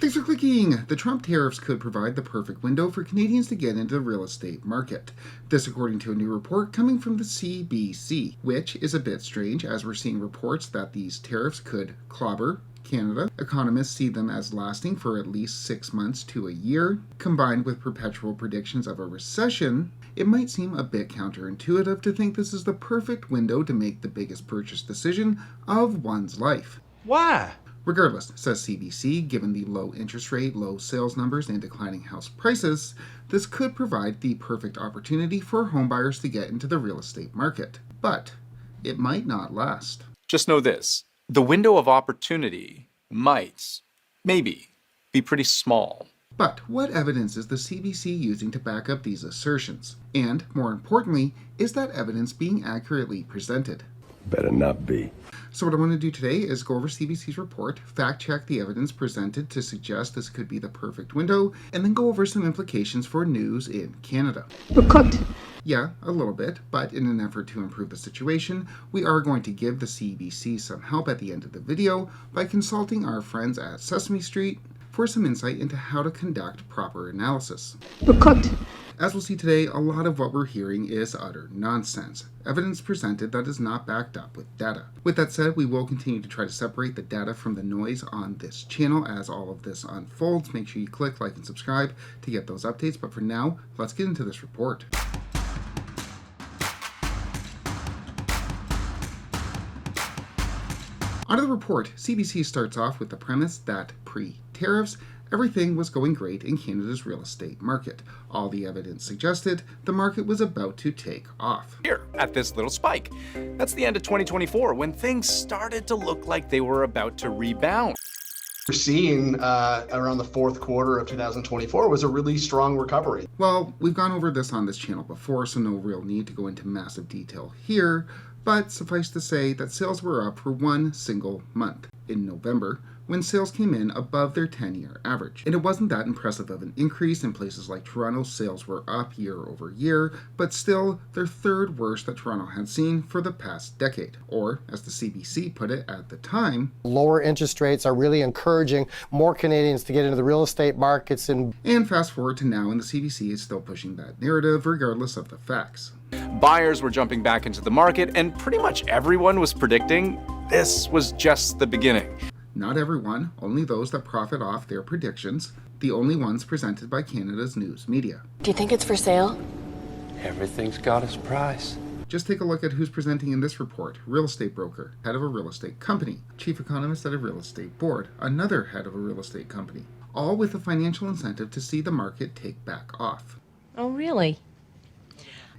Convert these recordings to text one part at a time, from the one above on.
Thanks for clicking! The Trump tariffs could provide the perfect window for Canadians to get into the real estate market. This according to a new report coming from the CBC, which is a bit strange as we're seeing reports that these tariffs could clobber Canada. Economists see them as lasting for at least 6 months to a year. Combined with perpetual predictions of a recession, it might seem a bit counterintuitive to think this is the perfect window to make the biggest purchase decision of one's life. Why? Regardless, says CBC, given the low interest rate, low sales numbers, and declining house prices, this could provide the perfect opportunity for homebuyers to get into the real estate market. But it might not last. Just know this, the window of opportunity might, maybe, be pretty small. But what evidence is the CBC using to back up these assertions? And, more importantly, is that evidence being accurately presented? Better not be. So what I want to do today is go over CBC's report, fact-check the evidence presented to suggest this could be the perfect window, and then go over some implications for news in Canada. We're cooked. Yeah, a little bit, but in an effort to improve the situation, we are going to give the CBC some help at the end of the video by consulting our friends at Sesame Street for some insight into how to conduct proper analysis. We're cooked. As we'll see today, a lot of what we're hearing is utter nonsense. Evidence presented that is not backed up with data. With that said, we will continue to try to separate the data from the noise on this channel as all of this unfolds. Make sure you click like and subscribe to get those updates. But for now, let's get into this report. Out of the report, CBC starts off with the premise that pre-tariffs, everything was going great in Canada's real estate market. All the evidence suggested the market was about to take off. Here, at this little spike. That's the end of 2024, when things started to look like they were about to rebound. We're seeing around the fourth quarter of 2024 was a really strong recovery. Well, we've gone over this on this channel before, so no real need to go into massive detail here, but suffice to say that sales were up for one single month in November, when sales came in above their 10-year average. And it wasn't that impressive of an increase. In places like Toronto, sales were up year over year, but still their third worst that Toronto had seen for the past decade. Or, as the CBC put it at the time, lower interest rates are really encouraging more Canadians to get into the real estate markets. And fast forward to now, and the CBC is still pushing that narrative regardless of the facts. Buyers were jumping back into the market, and pretty much everyone was predicting this was just the beginning. Not everyone, only those that profit off their predictions, the only ones presented by Canada's news media. Do you think it's for sale? Everything's got its price. Just take a look at who's presenting in this report. Real estate broker, head of a real estate company, chief economist at a real estate board, another head of a real estate company, all with a financial incentive to see the market take back off. Oh, really?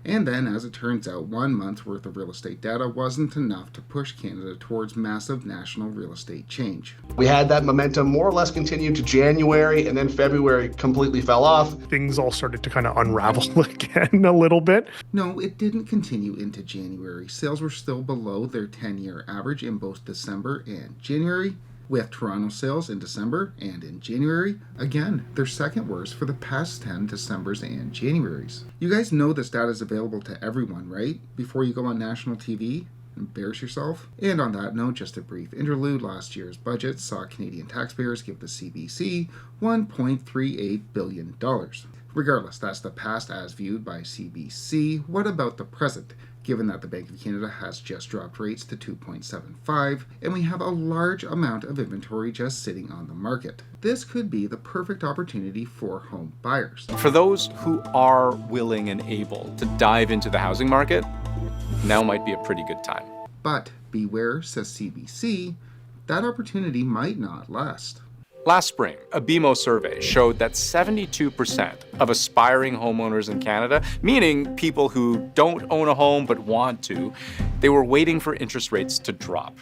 And then, as it turns out, 1 month's worth of real estate data wasn't enough to push Canada towards massive national real estate change. We had that momentum more or less continue to January, and then February completely fell off. Things all started to kind of unravel again a little bit. No, it didn't continue into January. Sales were still below their 10-year average in both December and January, with Toronto sales in December and in January, again, their second worst for the past 10 Decembers and Januaries. You guys know this data is available to everyone, right? Before you go on national TV, embarrass yourself. And on that note, just a brief interlude, last year's budget saw Canadian taxpayers give the CBC $1.38 billion. Regardless, that's the past as viewed by CBC. What about the present? Given that the Bank of Canada has just dropped rates to 2.75, and we have a large amount of inventory just sitting on the market. This could be the perfect opportunity for home buyers. For those who are willing and able to dive into the housing market, now might be a pretty good time. But beware, says CBC, that opportunity might not last. Last spring, a BMO survey showed that 72% of aspiring homeowners in Canada, meaning people who don't own a home but want to, they were waiting for interest rates to drop.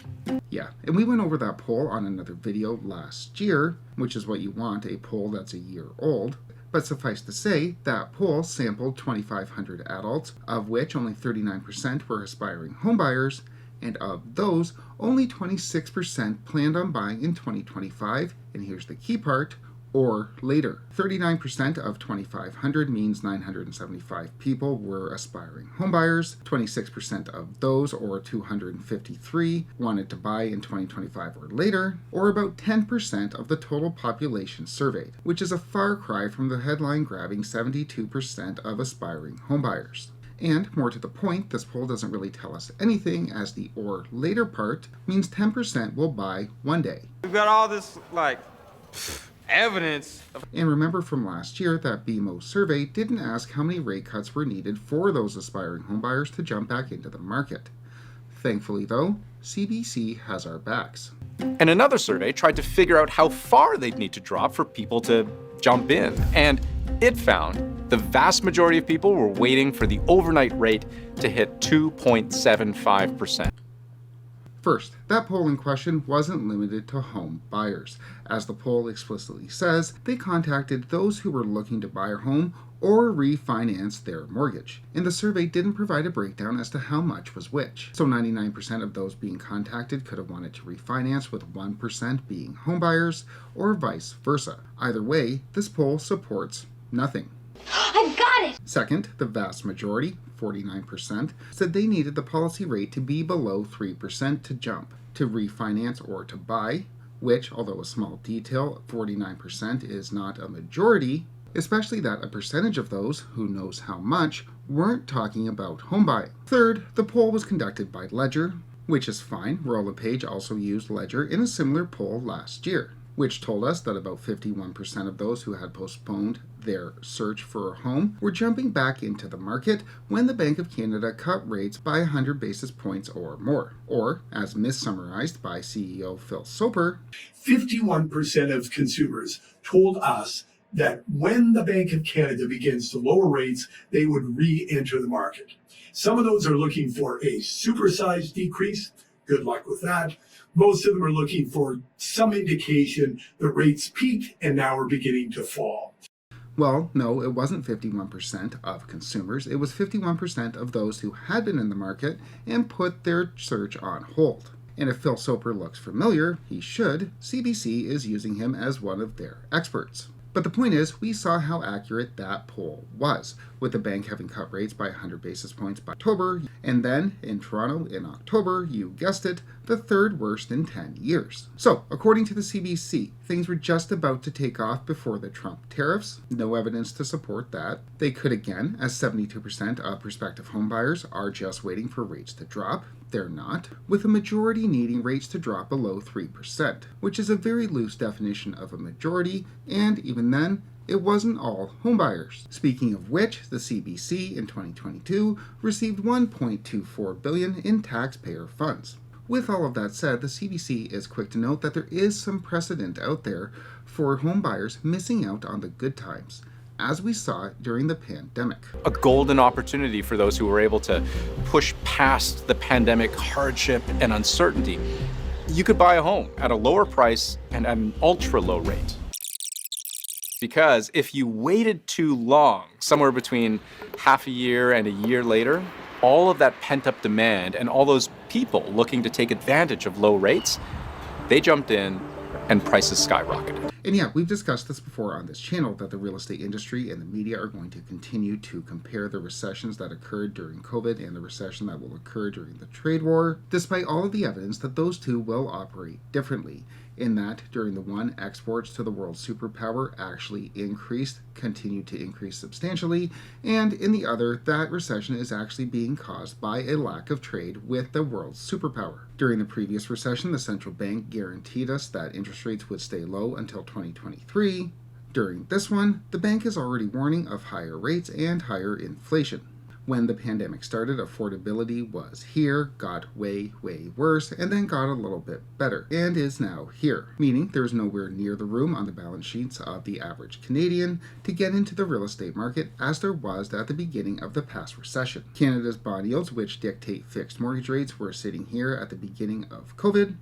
Yeah, and we went over that poll on another video last year, which is what you want, a poll that's a year old. But suffice to say, that poll sampled 2,500 adults, of which only 39% were aspiring homebuyers, and of those, only 26% planned on buying in 2025, and here's the key part, or later. 39% of 2,500 means 975 people were aspiring homebuyers. 26% of those, or 253, wanted to buy in 2025 or later, or about 10% of the total population surveyed, which is a far cry from the headline-grabbing 72% of aspiring homebuyers. And more to the point, this poll doesn't really tell us anything, as the or later part means 10% will buy one day. We've got all this, evidence. And remember from last year that BMO's survey didn't ask how many rate cuts were needed for those aspiring homebuyers to jump back into the market. Thankfully, though, CBC has our backs. And another survey tried to figure out how far they'd need to drop for people to jump in. And it found the vast majority of people were waiting for the overnight rate to hit 2.75%. First, that poll in question wasn't limited to home buyers. As the poll explicitly says, they contacted those who were looking to buy a home or refinance their mortgage. And the survey didn't provide a breakdown as to how much was which. So 99% of those being contacted could have wanted to refinance, with 1% being home buyers, or vice versa. Either way, this poll supports nothing. I've got it! Second, the vast majority, 49%, said they needed the policy rate to be below 3% to jump, to refinance or to buy, which, although a small detail, 49% is not a majority, especially that a percentage of those, who knows how much, weren't talking about home buying. Third, the poll was conducted by Ledger, which is fine. Royal LePage also used Ledger in a similar poll last year, which told us that about 51% of those who had postponed their search for a home were jumping back into the market when the Bank of Canada cut rates by 100 basis points or more. Or, as missummarized by CEO Phil Soper, 51% of consumers told us that when the Bank of Canada begins to lower rates, they would re-enter the market. Some of those are looking for a supersized decrease. Good luck with that. Most of them are looking for some indication the rates peaked and now are beginning to fall. Well, no, it wasn't 51% of consumers. It was 51% of those who had been in the market and put their search on hold. And if Phil Soper looks familiar, he should. CBC is using him as one of their experts. But the point is, we saw how accurate that poll was, with the bank having cut rates by 100 basis points by October, and then, in Toronto in October, you guessed it, the third worst in 10 years. So, according to the CBC, things were just about to take off before the Trump tariffs. No evidence to support that. They could again, as 72% of prospective homebuyers are just waiting for rates to drop. They're not, with a majority needing rates to drop below 3%, which is a very loose definition of a majority, and even then, it wasn't all homebuyers. Speaking of which, the CBC in 2022 received $1.24 billion in taxpayer funds. With all of that said, the CBC is quick to note that there is some precedent out there for homebuyers missing out on the good times, as we saw during the pandemic. A golden opportunity for those who were able to push past the pandemic hardship and uncertainty. You could buy a home at a lower price and at an ultra low rate. Because if you waited too long, somewhere between half a year and a year later, all of that pent-up demand and all those people looking to take advantage of low rates, they jumped in and prices skyrocketed. And yeah, we've discussed this before on this channel, that the real estate industry and the media are going to continue to compare the recessions that occurred during COVID and the recession that will occur during the trade war, despite all of the evidence that those two will operate differently. In that, during the one, exports to the world superpower actually increased, continued to increase substantially, and in the other, that recession is actually being caused by a lack of trade with the world's superpower. During the previous recession, the central bank guaranteed us that interest rates would stay low until 2023. During this one, the bank is already warning of higher rates and higher inflation. When the pandemic started, affordability was here, got way, way worse, and then got a little bit better, and is now here, meaning there's nowhere near the room on the balance sheets of the average Canadian to get into the real estate market as there was at the beginning of the past recession. Canada's bond yields, which dictate fixed mortgage rates, were sitting here at the beginning of COVID,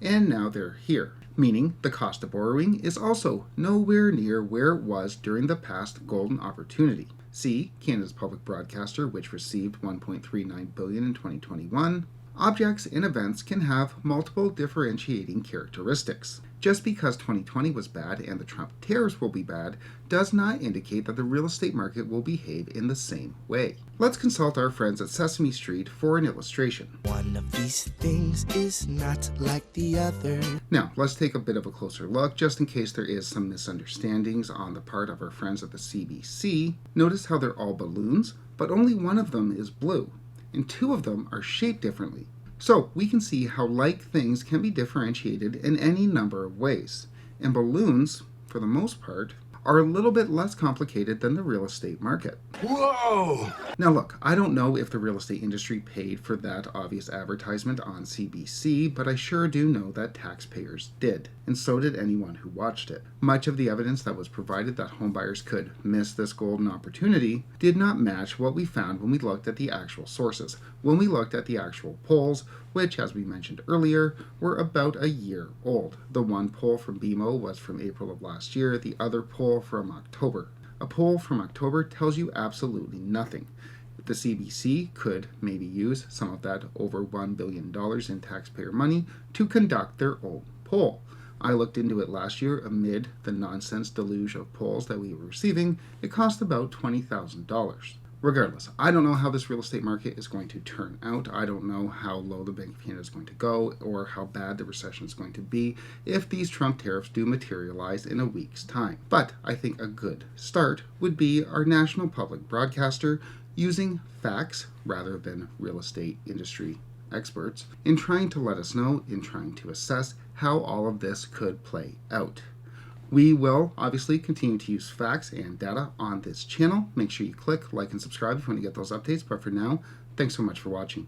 and now they're here, meaning the cost of borrowing is also nowhere near where it was during the past golden opportunity. See Canada's public broadcaster, which received $1.39 billion in 2021. Objects and events can have multiple differentiating characteristics. Just because 2020 was bad and the Trump tariffs will be bad does not indicate that the real estate market will behave in the same way. Let's consult our friends at Sesame Street for an illustration. One of these things is not like the other. Now, let's take a bit of a closer look, just in case there is some misunderstandings on the part of our friends at the CBC. Notice how they're all balloons, but only one of them is blue, and two of them are shaped differently. So we can see how like things can be differentiated in any number of ways. And balloons, for the most part, are a little bit less complicated than the real estate market. Whoa! Now look, I don't know if the real estate industry paid for that obvious advertisement on CBC, but I sure do know that taxpayers did, and so did anyone who watched it. Much of the evidence that was provided that homebuyers could miss this golden opportunity did not match what we found when we looked at the actual sources, when we looked at the actual polls, which, as we mentioned earlier, were about a year old. The one poll from BMO was from April of last year, the other poll from October. A poll from October tells you absolutely nothing. The CBC could maybe use some of that over $1 billion in taxpayer money to conduct their own poll. I looked into it last year amid the nonsense deluge of polls that we were receiving. It cost about $20,000. Regardless, I don't know how this real estate market is going to turn out. I don't know how low the Bank of Canada is going to go or how bad the recession is going to be if these Trump tariffs do materialize in a week's time. But I think a good start would be our national public broadcaster using facts rather than real estate industry experts in trying to let us know, in trying to assess how all of this could play out. We will obviously continue to use facts and data on this channel. Make sure you click, like, and subscribe if you want to get those updates. But for now, thanks so much for watching.